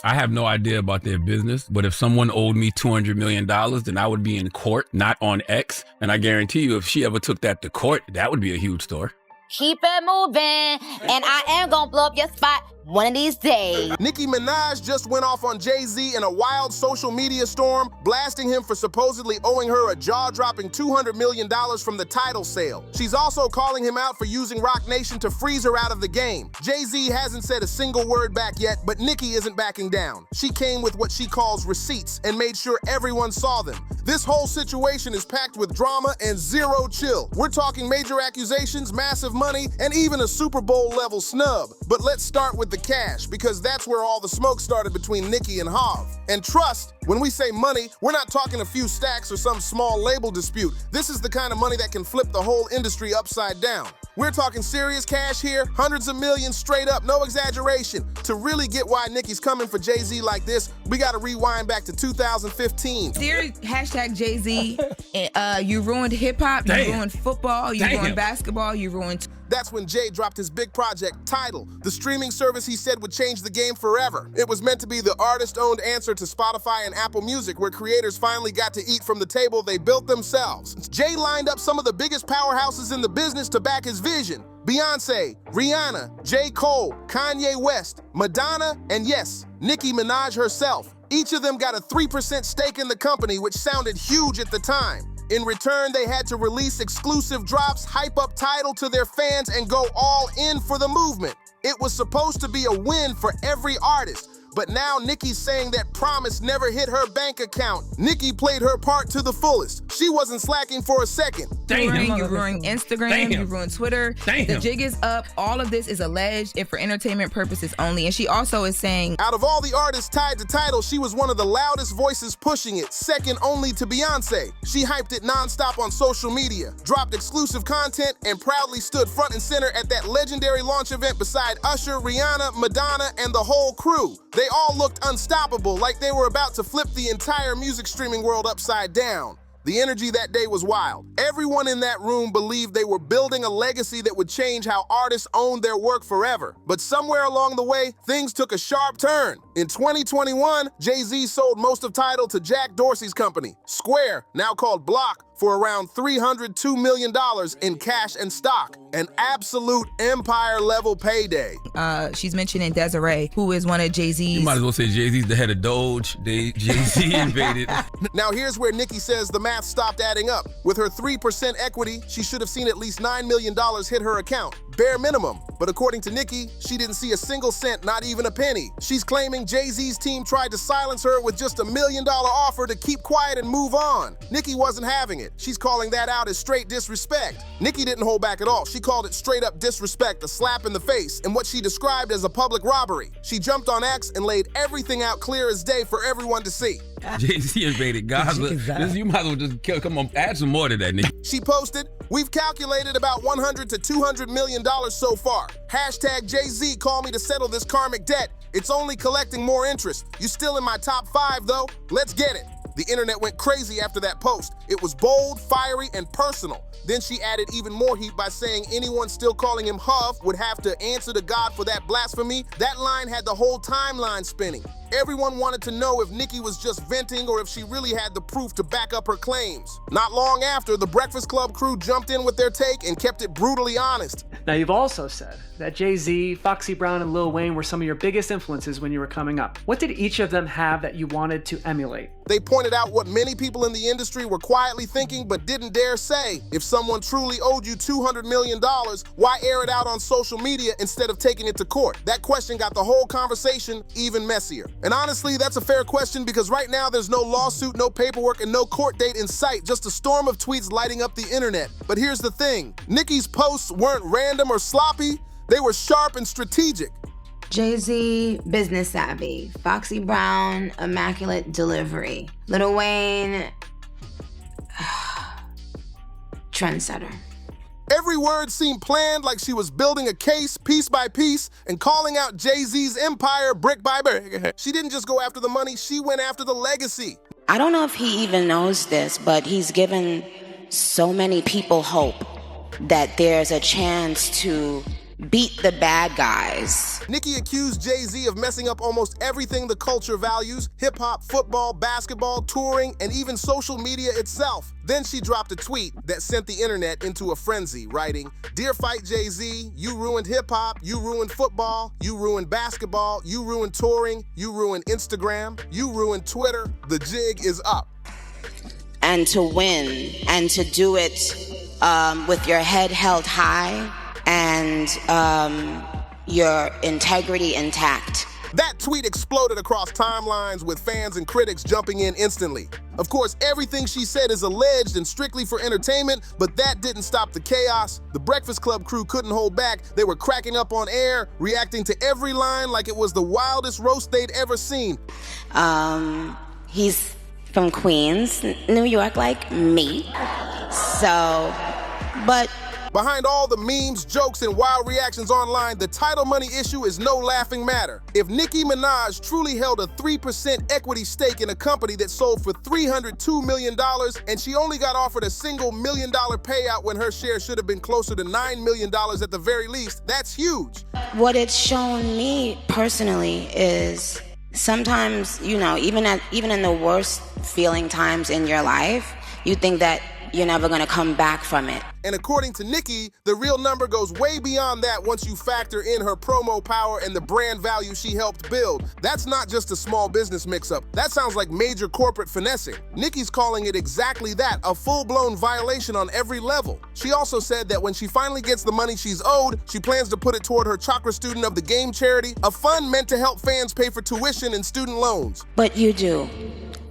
I have no idea about their business, but if someone owed me $200 million, then I would be in court, not on X. And I guarantee you, if she ever took that to court, that would be a huge story. Keep it moving, and I am gonna blow up your spot one of these days. Nicki Minaj just went off on Jay-Z in a wild social media storm, blasting him for supposedly owing her a jaw-dropping $200 million from the Tidal sale. She's also calling him out for using Roc Nation to freeze her out of the game. Jay-Z hasn't said a single word back yet, but Nicki isn't backing down. She came with what she calls receipts and made sure everyone saw them. This whole situation is packed with drama and zero chill. We're talking major accusations, massive money, and even a Super Bowl-level snub. But let's start with the cash, because that's where all the smoke started between Nicki and Hov. And trust, when we say money, we're not talking a few stacks or some small label dispute. This is the kind of money that can flip the whole industry upside down. We're talking serious cash here, hundreds of millions straight up, no exaggeration. To really get why Nicki's coming for Jay-Z like this, we gotta rewind back to 2015. Serious hashtag Jay-Z, you ruined hip-hop, you ruined football, you ruined basketball, you ruined... That's when Jay dropped his big project, Tidal, the streaming service he said would change the game forever. It was meant to be the artist-owned answer to Spotify and Apple Music, where creators finally got to eat from the table they built themselves. Jay lined up some of the biggest powerhouses in the business to back his vision. Beyonce, Rihanna, J. Cole, Kanye West, Madonna, and yes, Nicki Minaj herself. Each of them got a 3% stake in the company, which sounded huge at the time. In return, they had to release exclusive drops, hype up Tidal to their fans, and go all in for the movement. It was supposed to be a win for every artist. But now Nicki's saying that promise never hit her bank account. Nicki played her part to the fullest. She wasn't slacking for a second. You ruined Instagram, you ruined Twitter. The jig is up. All of this is alleged and for entertainment purposes only. And she also is saying, out of all the artists tied to Tidal, she was one of the loudest voices pushing it, second only to Beyonce. She hyped it nonstop on social media, dropped exclusive content, and proudly stood front and center at that legendary launch event beside Usher, Rihanna, Madonna, and the whole crew. They all looked unstoppable, like they were about to flip the entire music streaming world upside down. The energy that day was wild. Everyone in that room believed they were building a legacy that would change how artists owned their work forever. But somewhere along the way, things took a sharp turn. In 2021, Jay-Z sold most of Tidal to Jack Dorsey's company, Square, now called Block, for around $302 million in cash and stock. An absolute empire-level payday. She's mentioning Desiree, who is one of Jay-Z's... You might as well say Jay-Z's the head of Doge. Jay-Z invaded. Now here's where Nicki says the math stopped adding up. With her 3% equity, she should have seen at least $9 million hit her account. Bare minimum. But according to Nicki, she didn't see a single cent, not even a penny. She's claiming Jay-Z's team tried to silence her with just $1 million offer to keep quiet and move on. Nicki wasn't having it. She's calling that out as straight disrespect. Nicki didn't hold back at all. She called it straight up disrespect, a slap in the face, and what she described as a public robbery. She jumped on X and laid everything out clear as day for everyone to see. Jay-Z invaded Gaza. You might as well just come on, add some more to that, Nicki. She posted, "We've calculated about $100 to $200 million so far. Hashtag Jay-Z, call me to settle this karmic debt. It's only collecting more interest. You still in my top 5 though? Let's get it." The internet went crazy after that post. It was bold, fiery, and personal. Then she added even more heat by saying anyone still calling him Huff would have to answer to God for that blasphemy. That line had the whole timeline spinning. Everyone wanted to know if Nicki was just venting or if she really had the proof to back up her claims. Not long after, the Breakfast Club crew jumped in with their take and kept it brutally honest. Now, you've also said that Jay-Z, Foxy Brown, and Lil Wayne were some of your biggest influences when you were coming up. What did each of them have that you wanted to emulate? They pointed out what many people in the industry were quietly thinking but didn't dare say. If someone truly owed you $200 million, why air it out on social media instead of taking it to court? That question got the whole conversation even messier. And honestly, that's a fair question because right now there's no lawsuit, no paperwork, and no court date in sight, just a storm of tweets lighting up the internet. But here's the thing, Nicki's posts weren't random or sloppy, they were sharp and strategic. Jay-Z, business savvy. Foxy Brown, immaculate delivery. Lil Wayne, trendsetter. Every word seemed planned, like she was building a case piece by piece and calling out Jay-Z's empire brick by brick. She didn't just go after the money, she went after the legacy. I don't know if he even knows this, but he's given so many people hope that there's a chance to beat the bad guys. Nicki accused Jay-Z of messing up almost everything the culture values: hip-hop, football, basketball, touring, and even social media itself. Then she dropped a tweet that sent the internet into a frenzy, writing, "Dear Fight Jay-Z, you ruined hip-hop, you ruined football, you ruined basketball, you ruined touring, you ruined Instagram, you ruined Twitter. The jig is up." And to win, and to do it with your head held high and your integrity intact. That tweet exploded across timelines with fans and critics jumping in instantly. Of course, everything she said is alleged and strictly for entertainment, but that didn't stop the chaos. The Breakfast Club crew couldn't hold back. They were cracking up on air, reacting to every line like it was the wildest roast they'd ever seen. He's from Queens, New York, like me. So, but behind all the memes, jokes, and wild reactions online, the title money issue is no laughing matter. If Nicki Minaj truly held a 3% equity stake in a company that sold for $302 million, and she only got offered a single $1 million payout when her share should have been closer to $9 million at the very least, that's huge. What it's shown me personally is sometimes, you know, even in the worst feeling times in your life, you think that you're never gonna come back from it. And according to Nicki, the real number goes way beyond that once you factor in her promo power and the brand value she helped build. That's not just a small business mix-up. That sounds like major corporate finessing. Nicki's calling it exactly that, a full-blown violation on every level. She also said that when she finally gets the money she's owed, she plans to put it toward her Chakra Student of the Game charity, a fund meant to help fans pay for tuition and student loans. But you do.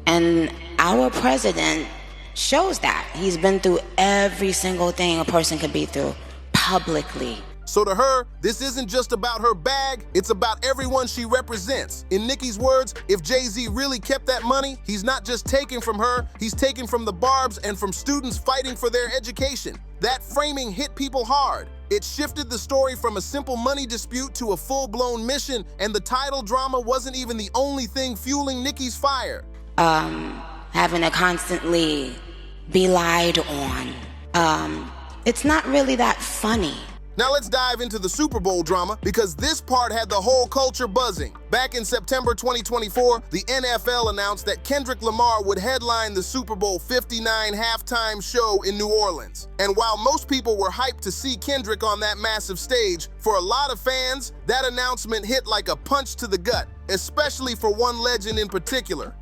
And our president shows that. He's been through every single thing a person could be through publicly. So to her, this isn't just about her bag, it's about everyone she represents. In Nicki's words, if Jay-Z really kept that money, he's not just taking from her, he's taking from the Barbs and from students fighting for their education. That framing hit people hard. It shifted the story from a simple money dispute to a full-blown mission, and the Tidal drama wasn't even the only thing fueling Nicki's fire. Having to constantly be lied on. It's not really that funny. Now let's dive into the Super Bowl drama, because this part had the whole culture buzzing. Back in September 2024, the NFL announced that Kendrick Lamar would headline the Super Bowl 59 halftime show in New Orleans. And while most people were hyped to see Kendrick on that massive stage, for a lot of fans, that announcement hit like a punch to the gut, especially for one legend in particular.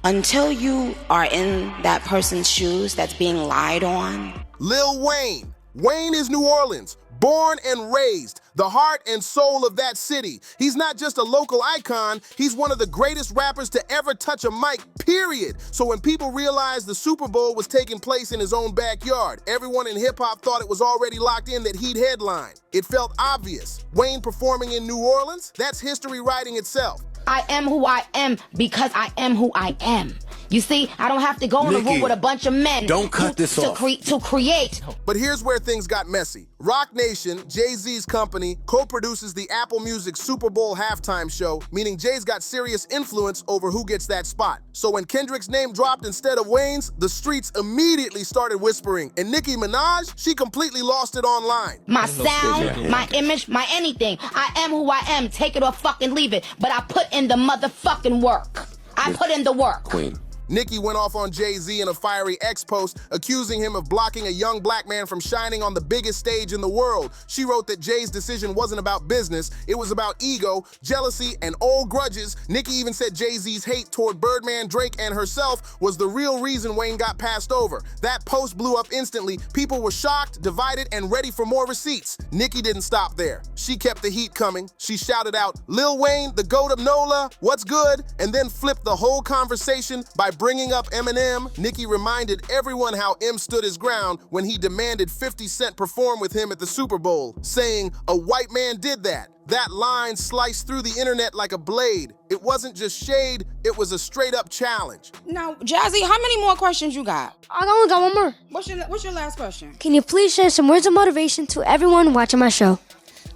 Until you are in that person's shoes that's being lied on. Lil Wayne. Wayne is New Orleans, born and raised, the heart and soul of that city. He's not just a local icon, he's one of the greatest rappers to ever touch a mic, period. So when people realized the Super Bowl was taking place in his own backyard, everyone in hip-hop thought it was already locked in that he'd headline. It felt obvious. Wayne performing in New Orleans? That's history writing itself. I am who I am because I am who I am. You see, I don't have to go in a room with a bunch of men. Don't cut this off. To create. But here's where things got messy. Roc Nation, Jay-Z's company, co-produces the Apple Music Super Bowl halftime show, meaning Jay's got serious influence over who gets that spot. So when Kendrick's name dropped instead of Wayne's, the streets immediately started whispering. And Nicki Minaj, she completely lost it online. My sound, my image, my anything. I am who I am. Take it or fucking leave it. But I put in the motherfucking work. I put in the work. Queen. Nicki went off on Jay-Z in a fiery X post, accusing him of blocking a young black man from shining on the biggest stage in the world. She wrote that Jay's decision wasn't about business, it was about ego, jealousy, and old grudges. Nicki even said Jay-Z's hate toward Birdman, Drake, and herself was the real reason Wayne got passed over. That post blew up instantly. People were shocked, divided, and ready for more receipts. Nicki didn't stop there. She kept the heat coming. She shouted out, "Lil Wayne, the GOAT of NOLA, what's good?" and then flipped the whole conversation by bringing up Eminem. Nicki reminded everyone how M stood his ground when he demanded 50 Cent perform with him at the Super Bowl, saying, "A white man did that." That line sliced through the internet like a blade. It wasn't just shade, it was a straight-up challenge. Now, Jazzy, how many more questions you got? I only got one more. What's your last question? Can you please share some words of motivation to everyone watching my show?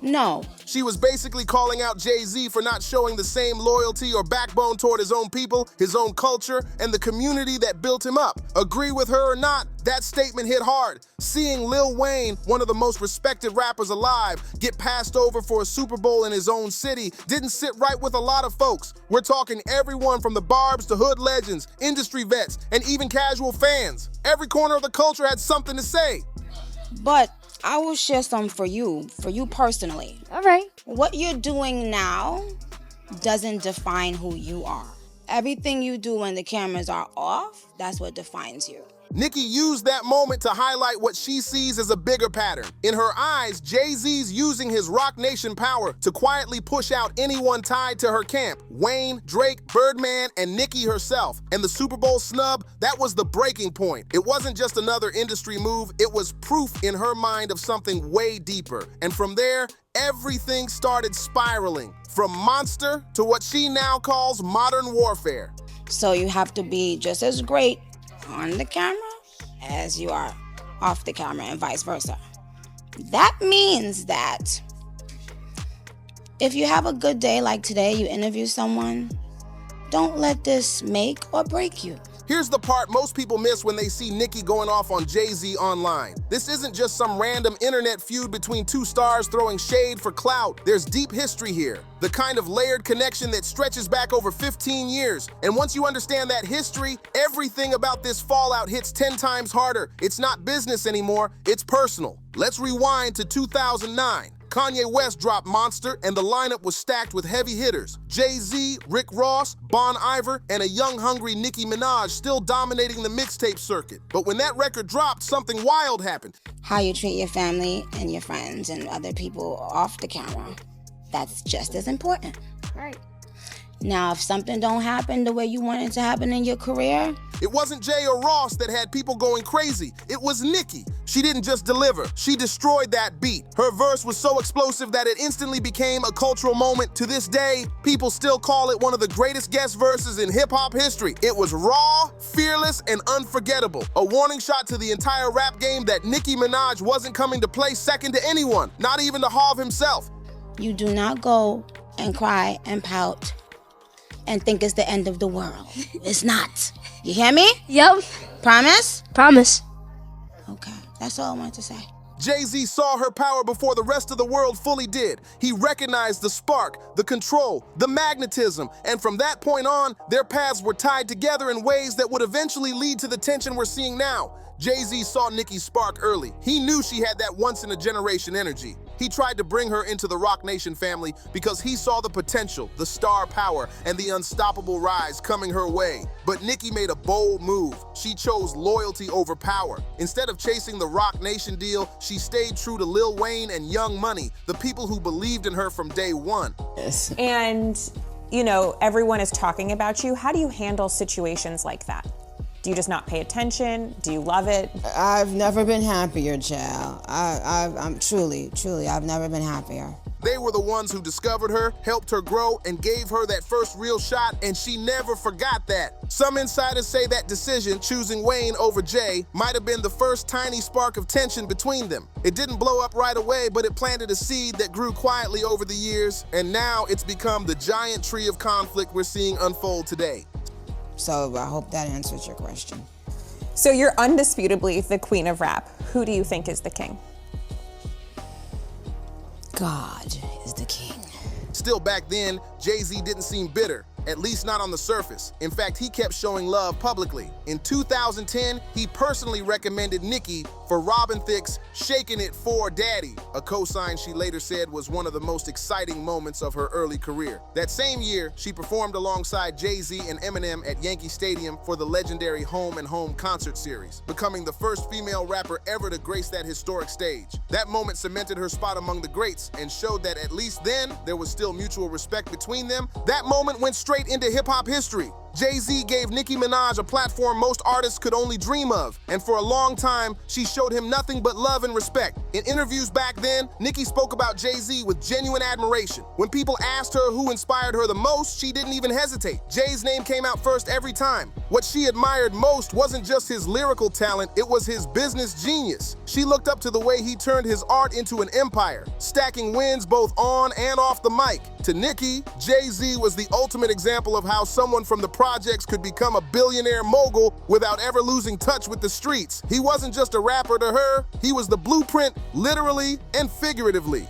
No. She was basically calling out Jay-Z for not showing the same loyalty or backbone toward his own people, his own culture, and the community that built him up. Agree with her or not, that statement hit hard. Seeing Lil Wayne, one of the most respected rappers alive, get passed over for a Super Bowl in his own city didn't sit right with a lot of folks. We're talking everyone from the Barbs to hood legends, industry vets, and even casual fans. Every corner of the culture had something to say. But I will share some for you personally. All right. What you're doing now doesn't define who you are. Everything you do when the cameras are off, that's what defines you. Nicki used that moment to highlight what she sees as a bigger pattern. In her eyes, Jay-Z's using his Roc Nation power to quietly push out anyone tied to her camp. Wayne, Drake, Birdman, and Nicki herself. And the Super Bowl snub, that was the breaking point. It wasn't just another industry move, it was proof in her mind of something way deeper. And from there, everything started spiraling. From monster to what she now calls modern warfare. So you have to be just as great on the camera as you are off the camera and vice versa. That means that if you have a good day like today, you interview someone, don't let this make or break you. Here's the part most people miss when they see Nicki going off on Jay-Z online. This isn't just some random internet feud between two stars throwing shade for clout. There's deep history here, the kind of layered connection that stretches back over 15 years. And once you understand that history, everything about this fallout hits 10 times harder. It's not business anymore, it's personal. Let's rewind to 2009. Kanye West dropped Monster, and the lineup was stacked with heavy hitters. Jay-Z, Rick Ross, Bon Iver, and a young, hungry Nicki Minaj still dominating the mixtape circuit. But when that record dropped, something wild happened. How you treat your family and your friends and other people off the camera, that's just as important. Right. Now, if something don't happen the way you want it to happen in your career, it wasn't Jay or Ross that had people going crazy. It was Nicki. She didn't just deliver, she destroyed that beat. Her verse was so explosive that it instantly became a cultural moment. To this day, people still call it one of the greatest guest verses in hip-hop history. It was raw, fearless, and unforgettable. A warning shot to the entire rap game that Nicki Minaj wasn't coming to play second to anyone, not even to Hov himself. You do not go and cry and pout and think it's the end of the world. It's not. You hear me? Yep. Promise? Promise. Okay, that's all I wanted to say. Jay-Z saw her power before the rest of the world fully did. He recognized the spark, the control, the magnetism, and from that point on, their paths were tied together in ways that would eventually lead to the tension we're seeing now. Jay-Z saw Nicki's spark early. He knew she had that once-in-a-generation energy. He tried to bring her into the Roc Nation family because he saw the potential, the star power, and the unstoppable rise coming her way. But Nicki made a bold move. She chose loyalty over power. Instead of chasing the Roc Nation deal, she stayed true to Lil Wayne and Young Money, the people who believed in her from day one. Yes. And, you know, everyone is talking about you. How do you handle situations like that? Do you just not pay attention? Do you love it? I've never been happier, child. I'm truly, I've never been happier. They were the ones who discovered her, helped her grow, and gave her that first real shot, and she never forgot that. Some insiders say that decision, choosing Wayne over Jay, might have been the first tiny spark of tension between them. It didn't blow up right away, but it planted a seed that grew quietly over the years, and now it's become the giant tree of conflict we're seeing unfold today. So I hope that answers your question. So you're undisputably the queen of rap. Who do you think is the king? God is the king. Still back then, Jay-Z didn't seem bitter, at least not on the surface. In fact, he kept showing love publicly. In 2010, he personally recommended Nicki for Robin Thicke's Shakin' It for Daddy, a cosign she later said was one of the most exciting moments of her early career. That same year, she performed alongside Jay-Z and Eminem at Yankee Stadium for the legendary Home and Home concert series, becoming the first female rapper ever to grace that historic stage. That moment cemented her spot among the greats and showed that at least then, there was still mutual respect between them. That moment went straight into hip-hop history. Jay-Z gave Nicki Minaj a platform most artists could only dream of, and for a long time, she showed him nothing but love and respect. In interviews back then, Nicki spoke about Jay-Z with genuine admiration. When people asked her who inspired her the most, she didn't even hesitate. Jay's name came out first every time. What she admired most wasn't just his lyrical talent, it was his business genius. She looked up to the way he turned his art into an empire, stacking wins both on and off the mic. To Nicki, Jay-Z was the ultimate example of how someone from the projects could become a billionaire mogul without ever losing touch with the streets. He wasn't just a rapper to her, he was the blueprint, literally and figuratively.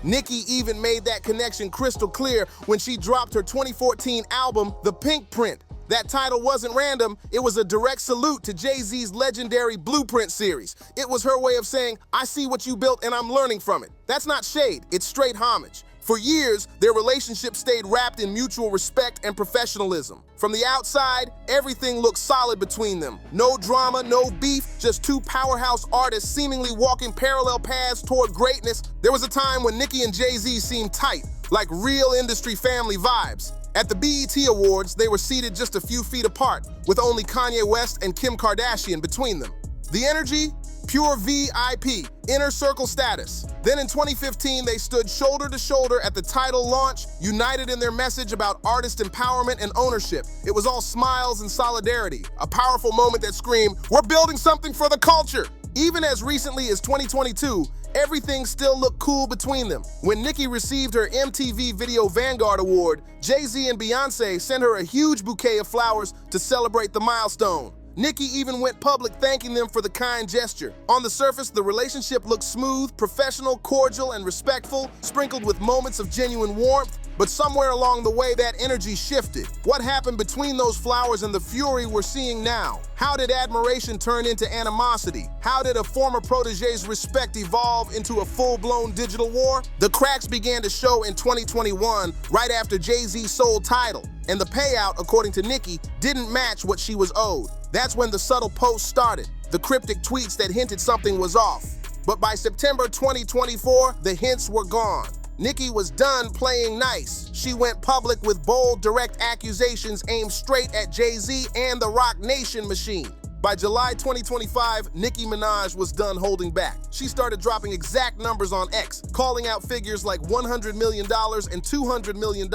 Nicki even made that connection crystal clear when she dropped her 2014 album, The Pink Print. That title wasn't random, it was a direct salute to Jay-Z's legendary Blueprint series. It was her way of saying, I see what you built and I'm learning from it. That's not shade, it's straight homage. For years, their relationship stayed wrapped in mutual respect and professionalism. From the outside, everything looked solid between them. No drama, no beef, just two powerhouse artists seemingly walking parallel paths toward greatness. There was a time when Nicki and Jay-Z seemed tight, like real industry family vibes. At the BET Awards, they were seated just a few feet apart, with only Kanye West and Kim Kardashian between them. The energy? Pure VIP, inner circle status. Then in 2015, they stood shoulder to shoulder at the Tidal launch, united in their message about artist empowerment and ownership. It was all smiles and solidarity, a powerful moment that screamed, we're building something for the culture. Even as recently as 2022, everything still looked cool between them. When Nicki received her MTV Video Vanguard Award, Jay-Z and Beyonce sent her a huge bouquet of flowers to celebrate the milestone. Nicki even went public thanking them for the kind gesture. On the surface, the relationship looked smooth, professional, cordial, and respectful, sprinkled with moments of genuine warmth. But somewhere along the way, that energy shifted. What happened between those flowers and the fury we're seeing now? How did admiration turn into animosity? How did a former protege's respect evolve into a full-blown digital war? The cracks began to show in 2021, right after Jay-Z sold Tidal. And the payout, according to Nicki, didn't match what she was owed. That's when the subtle posts started, the cryptic tweets that hinted something was off. But by September 2024, the hints were gone. Nicki was done playing nice. She went public with bold, direct accusations aimed straight at Jay-Z and the Roc Nation machine. By July 2025, Nicki Minaj was done holding back. She started dropping exact numbers on X, calling out figures like $100 million and $200 million,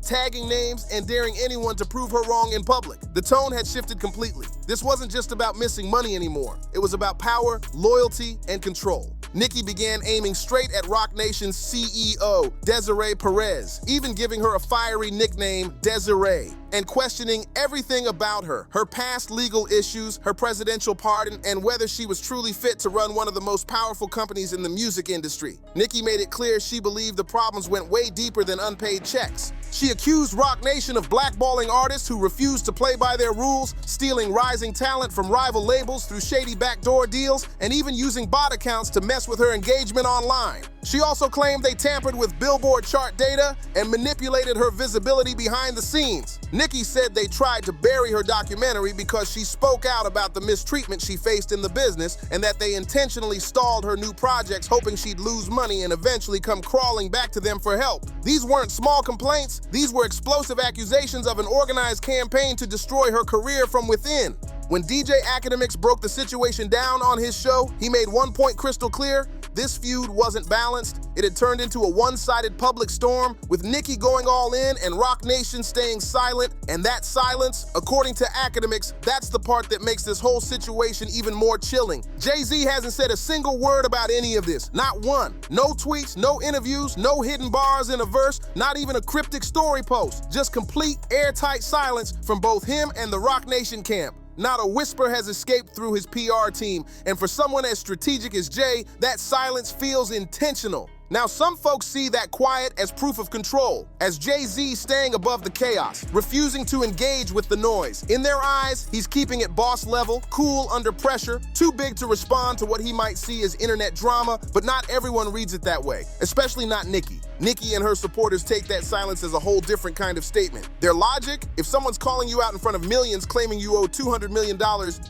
tagging names and daring anyone to prove her wrong in public. The tone had shifted completely. This wasn't just about missing money anymore. It was about power, loyalty, and control. Nicki began aiming straight at Roc Nation's CEO, Desiree Perez, even giving her a fiery nickname, Desiree, and questioning everything about her past legal issues, her presidential pardon, and whether she was truly fit to run one of the most powerful companies in the music industry. Nicki made it clear she believed the problems went way deeper than unpaid checks. She accused Roc Nation of blackballing artists who refused to play by their rules, stealing rising talent from rival labels through shady backdoor deals, and even using bot accounts to mess with her engagement online. She also claimed they tampered with Billboard chart data and manipulated her visibility behind the scenes. Nicki said they tried to bury her documentary because she spoke out about the mistreatment she faced in the business and that they intentionally stalled her new projects hoping she'd lose money and eventually come crawling back to them for help. These weren't small complaints, these were explosive accusations of an organized campaign to destroy her career from within. When DJ Academics broke the situation down on his show, he made one point crystal clear: this feud wasn't balanced. It had turned into a one-sided public storm, with Nicki going all in and Roc Nation staying silent. And that silence, according to Academics, that's the part that makes this whole situation even more chilling. Jay-Z hasn't said a single word about any of this, not one. No tweets, no interviews, no hidden bars in a verse, not even a cryptic story post. Just complete airtight silence from both him and the Roc Nation camp. Not a whisper has escaped through his PR team, and for someone as strategic as Jay, that silence feels intentional. Now, some folks see that quiet as proof of control, as Jay-Z staying above the chaos, refusing to engage with the noise. In their eyes, he's keeping it boss level, cool under pressure, too big to respond to what he might see as internet drama, but not everyone reads it that way, especially not Nicki. Nicki and her supporters take that silence as a whole different kind of statement. Their logic? If someone's calling you out in front of millions claiming you owe $200 million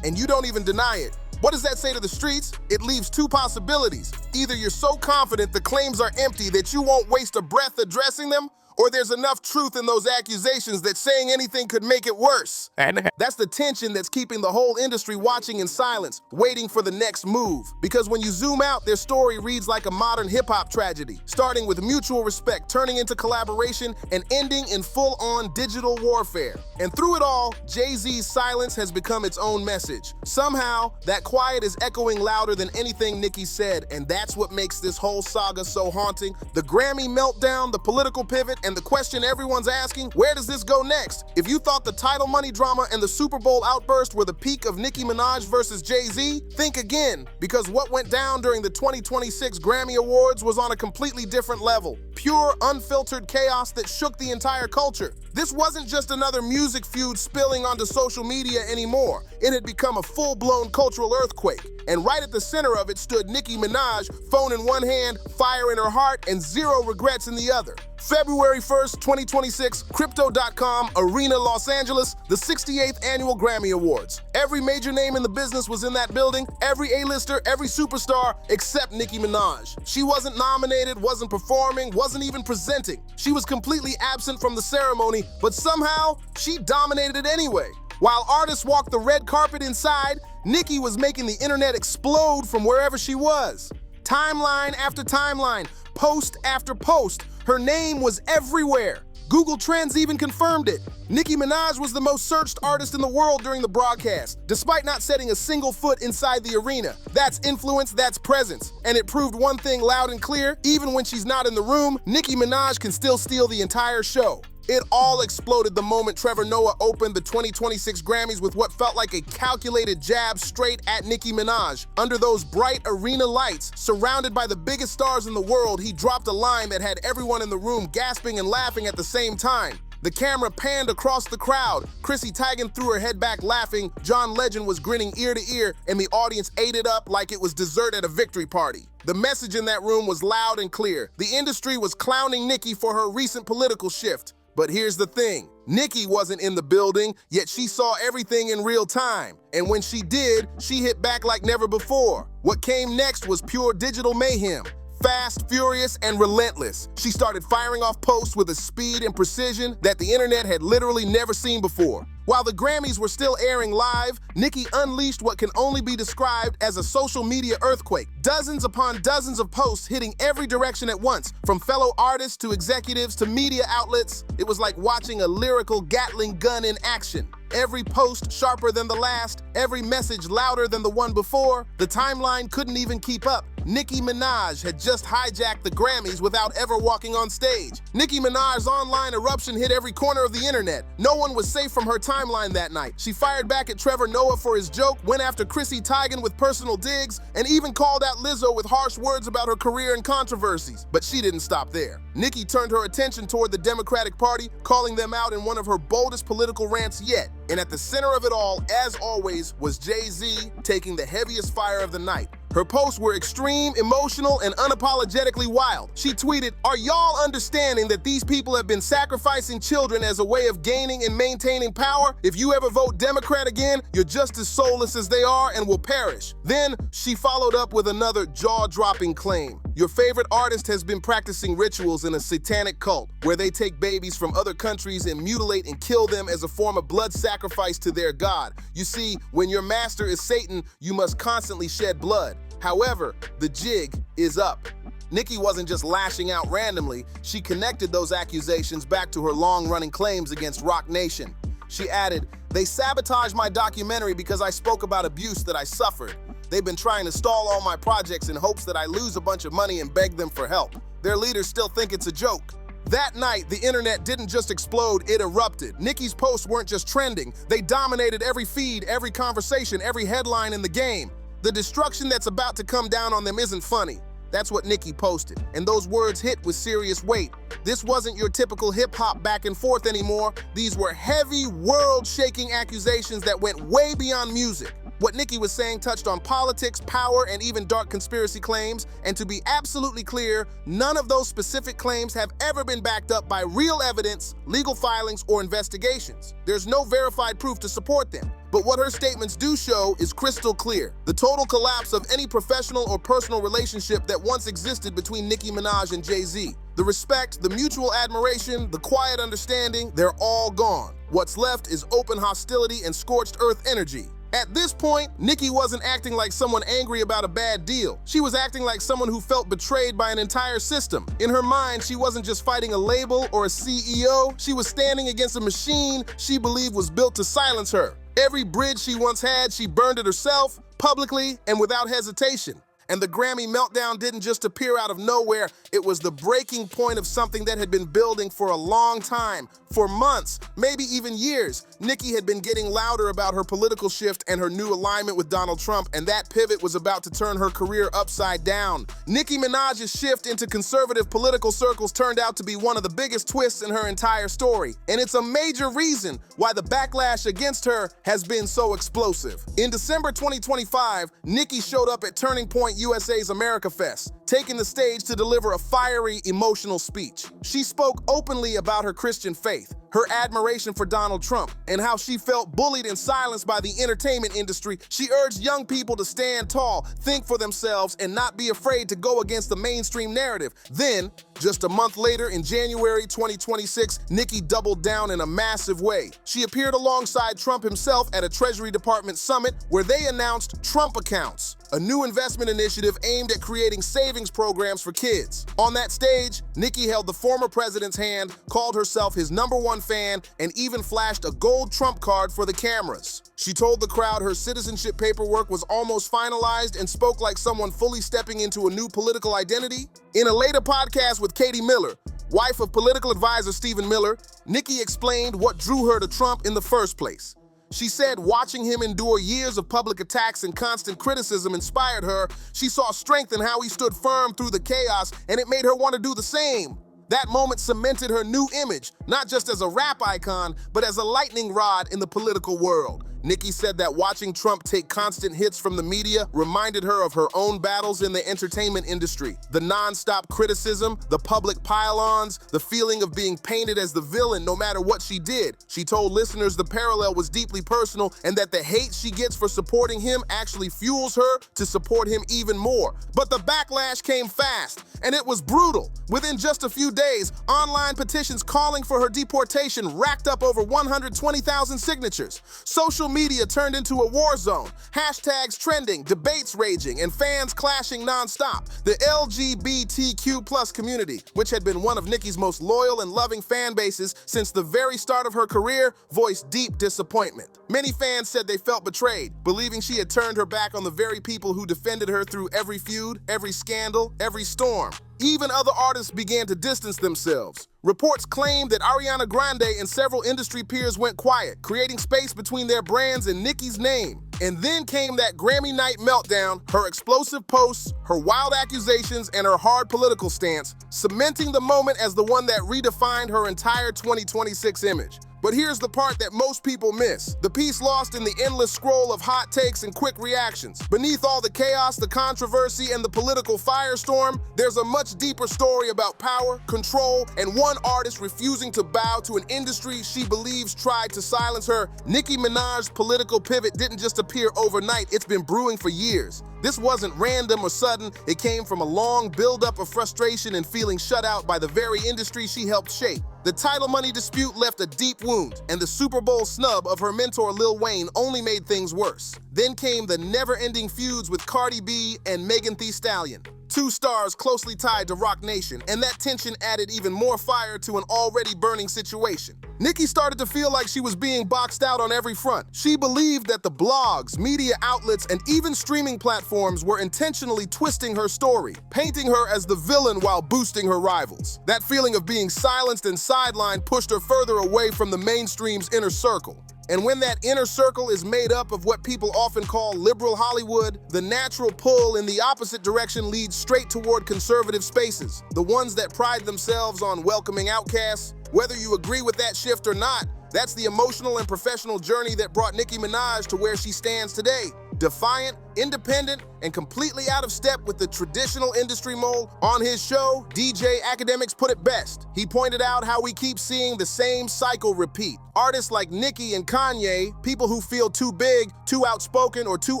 and you don't even deny it, what does that say to the streets? It leaves two possibilities. Either you're so confident the claims are empty that you won't waste a breath addressing them, or there's enough truth in those accusations that saying anything could make it worse. And that's the tension that's keeping the whole industry watching in silence, waiting for the next move. Because when you zoom out, their story reads like a modern hip-hop tragedy, starting with mutual respect, turning into collaboration, and ending in full-on digital warfare. And through it all, Jay-Z's silence has become its own message. Somehow, that quiet is echoing louder than anything Nicki said, and that's what makes this whole saga so haunting. The Grammy meltdown, the political pivot, and the question everyone's asking, where does this go next? If you thought the Tidal money drama and the Super Bowl outburst were the peak of Nicki Minaj versus Jay-Z, think again, because what went down during the 2026 Grammy Awards was on a completely different level. Pure, unfiltered chaos that shook the entire culture. This wasn't just another music feud spilling onto social media anymore. It had become a full-blown cultural earthquake. And right at the center of it stood Nicki Minaj, phone in one hand, fire in her heart, and zero regrets in the other. February 1st, 2026, Crypto.com, Arena, Los Angeles, the 68th Annual Grammy Awards. Every major name in the business was in that building, every A-lister, every superstar, except Nicki Minaj. She wasn't nominated, wasn't performing, wasn't even presenting. She was completely absent from the ceremony, but somehow, she dominated it anyway. While artists walked the red carpet inside, Nicki was making the internet explode from wherever she was. Timeline after timeline, post after post, her name was everywhere. Google Trends even confirmed it. Nicki Minaj was the most searched artist in the world during the broadcast, despite not setting a single foot inside the arena. That's influence, that's presence. And it proved one thing loud and clear, even when she's not in the room, Nicki Minaj can still steal the entire show. It all exploded the moment Trevor Noah opened the 2026 Grammys with what felt like a calculated jab straight at Nicki Minaj. Under those bright arena lights, surrounded by the biggest stars in the world, he dropped a line that had everyone in the room gasping and laughing at the same time. The camera panned across the crowd. Chrissy Teigen threw her head back laughing, John Legend was grinning ear to ear, and the audience ate it up like it was dessert at a victory party. The message in that room was loud and clear. The industry was clowning Nicki for her recent political shift. But here's the thing, Nicki wasn't in the building, yet she saw everything in real time. And when she did, she hit back like never before. What came next was pure digital mayhem. Fast, furious, and relentless. She started firing off posts with a speed and precision that the internet had literally never seen before. While the Grammys were still airing live, Nicki unleashed what can only be described as a social media earthquake. Dozens upon dozens of posts hitting every direction at once, from fellow artists to executives to media outlets. It was like watching a lyrical Gatling gun in action. Every post sharper than the last, every message louder than the one before. The timeline couldn't even keep up. Nicki Minaj had just hijacked the Grammys without ever walking on stage. Nicki Minaj's online eruption hit every corner of the internet. No one was safe from her timeline that night. She fired back at Trevor Noah for his joke, went after Chrissy Teigen with personal digs, and even called out Lizzo with harsh words about her career and controversies. But she didn't stop there. Nicki turned her attention toward the Democratic Party, calling them out in one of her boldest political rants yet. And at the center of it all, as always, was Jay-Z taking the heaviest fire of the night. Her posts were extreme, emotional, and unapologetically wild. She tweeted, "Are y'all understanding that these people have been sacrificing children as a way of gaining and maintaining power? If you ever vote Democrat again, you're just as soulless as they are and will perish." Then she followed up with another jaw-dropping claim. "Your favorite artist has been practicing rituals in a satanic cult where they take babies from other countries and mutilate and kill them as a form of blood sacrifice to their god. You see, when your master is Satan, you must constantly shed blood. However, the jig is up." Nicki wasn't just lashing out randomly, she connected those accusations back to her long-running claims against Roc Nation. She added, "They sabotaged my documentary because I spoke about abuse that I suffered. They've been trying to stall all my projects in hopes that I lose a bunch of money and beg them for help. Their leaders still think it's a joke." That night, the internet didn't just explode, it erupted. Nicki's posts weren't just trending, they dominated every feed, every conversation, every headline in the game. The destruction that's about to come down on them isn't funny. That's what Nicki posted, and those words hit with serious weight. This wasn't your typical hip-hop back and forth anymore. These were heavy, world-shaking accusations that went way beyond music. What Nicki was saying touched on politics, power, and even dark conspiracy claims, and to be absolutely clear, none of those specific claims have ever been backed up by real evidence, legal filings, or investigations. There's no verified proof to support them. But what her statements do show is crystal clear. The total collapse of any professional or personal relationship that once existed between Nicki Minaj and Jay-Z. The respect, the mutual admiration, the quiet understanding, they're all gone. What's left is open hostility and scorched earth energy. At this point, Nicki wasn't acting like someone angry about a bad deal. She was acting like someone who felt betrayed by an entire system. In her mind, she wasn't just fighting a label or a CEO, she was standing against a machine she believed was built to silence her. Every bridge she once had, she burned it herself, publicly and without hesitation. And the Grammy meltdown didn't just appear out of nowhere, it was the breaking point of something that had been building for a long time. For months, maybe even years, Nicki had been getting louder about her political shift and her new alignment with Donald Trump, and that pivot was about to turn her career upside down. Nicki Minaj's shift into conservative political circles turned out to be one of the biggest twists in her entire story, and it's a major reason why the backlash against her has been so explosive. In December 2025, Nicki showed up at Turning Point USA's America Fest, taking the stage to deliver a fiery, emotional speech. She spoke openly about her Christian faith, her admiration for Donald Trump, and how she felt bullied and silenced by the entertainment industry. She urged young people to stand tall, think for themselves, and not be afraid to go against the mainstream narrative. Then, just a month later, in January 2026, Nicki doubled down in a massive way. She appeared alongside Trump himself at a Treasury Department summit where they announced Trump Accounts, a new investment initiative aimed at creating savings programs for kids. On that stage, Nicki held the former president's hand, called herself his #1 fan, and even flashed a gold Trump card for the cameras. She told the crowd her citizenship paperwork was almost finalized and spoke like someone fully stepping into a new political identity. In a later podcast with Katie Miller, wife of political advisor Stephen Miller, Nicki explained what drew her to Trump in the first place. She said watching him endure years of public attacks and constant criticism inspired her. She saw strength in how he stood firm through the chaos, and it made her want to do the same. That moment cemented her new image, not just as a rap icon, but as a lightning rod in the political world. Nicki said that watching Trump take constant hits from the media reminded her of her own battles in the entertainment industry. The non-stop criticism, the public pile-ons, the feeling of being painted as the villain no matter what she did. She told listeners the parallel was deeply personal and that the hate she gets for supporting him actually fuels her to support him even more. But the backlash came fast, and it was brutal. Within just a few days, online petitions calling for her deportation racked up over 120,000 signatures. Social media turned into a war zone. Hashtags trending, debates raging, and fans clashing nonstop. The LGBTQ+ community, which had been one of Nicki's most loyal and loving fan bases since the very start of her career, voiced deep disappointment. Many fans said they felt betrayed, believing she had turned her back on the very people who defended her through every feud, every scandal, every storm. Even other artists began to distance themselves. Reports claimed that Ariana Grande and several industry peers went quiet, creating space between their brands and Nicki's name. And then came that Grammy night meltdown, her explosive posts, her wild accusations, and her hard political stance, cementing the moment as the one that redefined her entire 2026 image. But here's the part that most people miss. The piece lost in the endless scroll of hot takes and quick reactions. Beneath all the chaos, the controversy, and the political firestorm, there's a much deeper story about power, control, and one artist refusing to bow to an industry she believes tried to silence her. Nicki Minaj's political pivot didn't just appear overnight, it's been brewing for years. This wasn't random or sudden, it came from a long buildup of frustration and feeling shut out by the very industry she helped shape. The Tidal money dispute left a deep wound, and the Super Bowl snub of her mentor Lil Wayne only made things worse. Then came the never-ending feuds with Cardi B and Megan Thee Stallion, two stars closely tied to Roc Nation, and that tension added even more fire to an already burning situation. Nicki started to feel like she was being boxed out on every front. She believed that the blogs, media outlets, and even streaming platforms were intentionally twisting her story, painting her as the villain while boosting her rivals. That feeling of being silenced and sidelined pushed her further away from the mainstream's inner circle. And when that inner circle is made up of what people often call liberal Hollywood, the natural pull in the opposite direction leads straight toward conservative spaces, the ones that pride themselves on welcoming outcasts. Whether you agree with that shift or not, that's the emotional and professional journey that brought Nicki Minaj to where she stands today. Defiant, independent, and completely out of step with the traditional industry mold. On his show, DJ Academics put it best. He pointed out how we keep seeing the same cycle repeat. Artists like Nicki and Kanye, people who feel too big, too outspoken, or too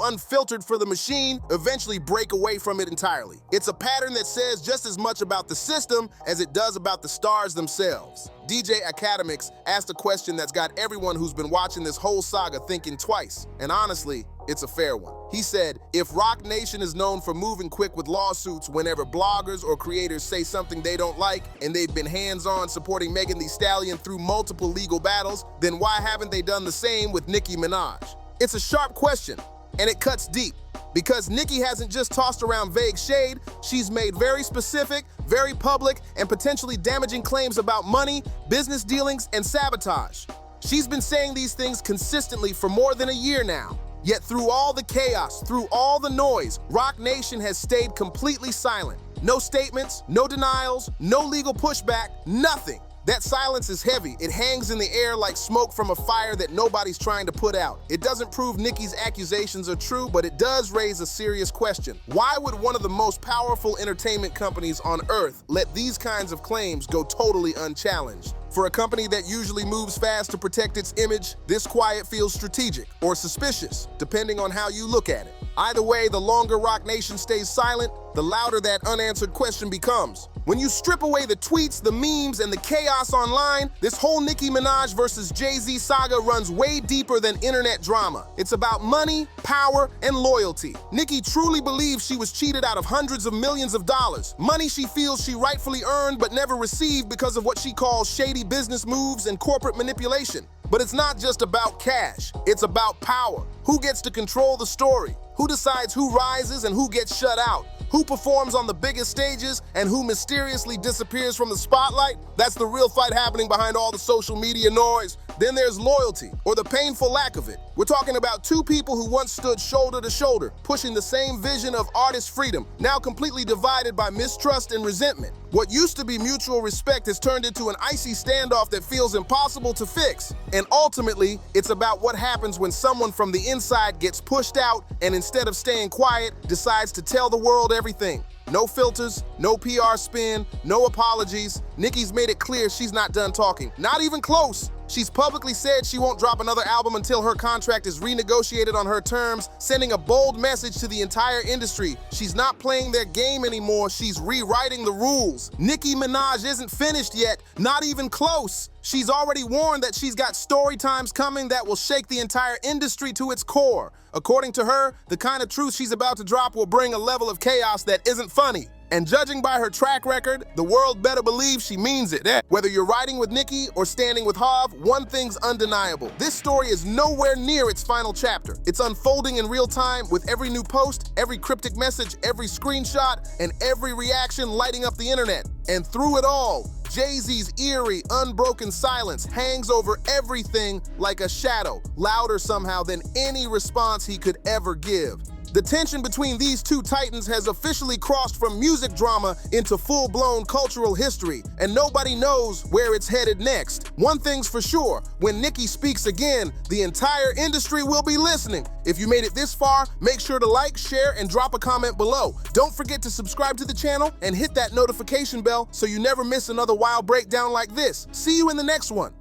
unfiltered for the machine, eventually break away from it entirely. It's a pattern that says just as much about the system as it does about the stars themselves. DJ Academics asked a question that's got everyone who's been watching this whole saga thinking twice, and honestly, it's a fair one. He said, if Roc Nation is known for moving quick with lawsuits whenever bloggers or creators say something they don't like, and they've been hands-on supporting Megan Thee Stallion through multiple legal battles, then why haven't they done the same with Nicki Minaj? It's a sharp question, and it cuts deep. Because Nicki hasn't just tossed around vague shade, she's made very specific, very public, and potentially damaging claims about money, business dealings, and sabotage. She's been saying these things consistently for more than a year now. Yet through all the chaos, through all the noise, Roc Nation has stayed completely silent. No statements, no denials, no legal pushback, nothing. That silence is heavy. It hangs in the air like smoke from a fire that nobody's trying to put out. It doesn't prove Nicki's accusations are true, but it does raise a serious question. Why would one of the most powerful entertainment companies on earth let these kinds of claims go totally unchallenged? For a company that usually moves fast to protect its image, this quiet feels strategic or suspicious, depending on how you look at it. Either way, the longer Roc Nation stays silent, the louder that unanswered question becomes. When you strip away the tweets, the memes, and the chaos online, this whole Nicki Minaj versus Jay-Z saga runs way deeper than internet drama. It's about money, power, and loyalty. Nicki truly believes she was cheated out of hundreds of millions of dollars. Money she feels she rightfully earned but never received because of what she calls shady business moves and corporate manipulation. But it's not just about cash, it's about power. Who gets to control the story? Who decides who rises and who gets shut out? Who performs on the biggest stages and who mysteriously disappears from the spotlight? That's the real fight happening behind all the social media noise. Then there's loyalty, or the painful lack of it. We're talking about two people who once stood shoulder to shoulder, pushing the same vision of artist freedom, now completely divided by mistrust and resentment. What used to be mutual respect has turned into an icy standoff that feels impossible to fix. And ultimately, it's about what happens when someone from the inside gets pushed out and instead of staying quiet, decides to tell the world everything. No filters, no PR spin, no apologies. Nicki's made it clear she's not done talking, not even close. She's publicly said she won't drop another album until her contract is renegotiated on her terms, sending a bold message to the entire industry. She's not playing their game anymore, she's rewriting the rules. Nicki Minaj isn't finished yet, not even close. She's already warned that she's got story times coming that will shake the entire industry to its core. According to her, the kind of truth she's about to drop will bring a level of chaos that isn't funny. And judging by her track record, the world better believe she means it. Whether you're riding with Nicki or standing with Hav, one thing's undeniable. This story is nowhere near its final chapter. It's unfolding in real time with every new post, every cryptic message, every screenshot, and every reaction lighting up the internet. And through it all, Jay-Z's eerie, unbroken silence hangs over everything like a shadow, louder somehow than any response he could ever give. The tension between these two titans has officially crossed from music drama into full-blown cultural history, and nobody knows where it's headed next. One thing's for sure, when Nicki speaks again, the entire industry will be listening. If you made it this far, make sure to like, share, and drop a comment below. Don't forget to subscribe to the channel and hit that notification bell so you never miss another wild breakdown like this. See you in the next one.